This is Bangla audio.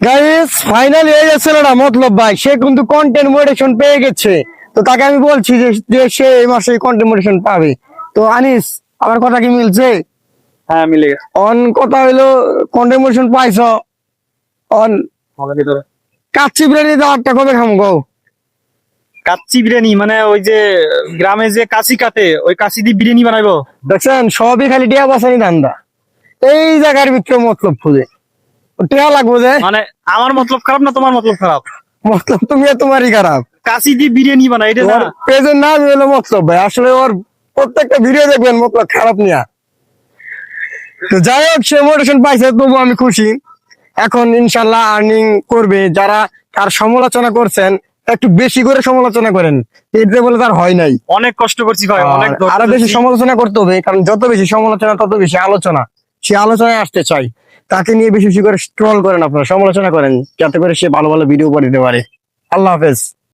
গাইস ফাইনালি এই যে ছেলেটা মতলব ভাই সে কিন্তু কন্টেন্ট মোটিভেশন পেয়ে গেছে। তো তাকে আমি বলছি যে সে এই মাসে কন্টেন্ট মোটিভেশন পাবে। তো আনিস আমার কথা কি মিলছে? হ্যাঁ মিলে গেছে। অন কথা হইলো কন্টেন্ট মোটিভেশন পাইছ অন আমাদের ভিতরে কাচ্চি বিরিয়ানি দাওয়াতটা কবে খামু গো? কাচ্চি বিরিয়ানি মানে ওই যে গ্রামে যে কাশি কাটে ওই কাশি দিয়ে বিরিয়ানি বানাইবো। দেখছেন সবই খালি টিয়া বাসানি ধান্দা। এই জায়গার ভিতরে মতলব খুঁজে টিয়া লাগবো যে মানে আমার মতলব খারাপ না তোমার মতলব খারাপ? মতলব তুমি আর তোমারই খারাপ। কাশি দিয়ে বিরিয়ানি বানাই এটা না। পেজের নাম হলো মতলব ভাই, আসলে ওর প্রত্যেকটা ভিডিও দেখবেন মতলব খারাপ নিয়া। তো যাই হোক সে মোটিভেশন পাইছে তবু আমি খুশি। এখন ইনশাল্লাহ আর্নিং করবে। যারা তার সমালোচনা করছেন একটু বেশি করে সমালোচনা করেন, এতে বলে তার হয় নাই। অনেক কষ্ট করছি ভাই, অনেক ধৈর্য আরো বেশি ধরছি। সমালোচনা করতে হবে, কারণ যত বেশি সমালোচনা তত বেশি আলোচনা। সে আলোচনায় আসতে চাই, তাকে নিয়ে বেশি বেশি করে স্ট্রল করেন, আপনারা সমালোচনা করেন যাতে করে সে ভালো ভালো ভিডিও করে দিতে পারে। আল্লাহ হাফেজ।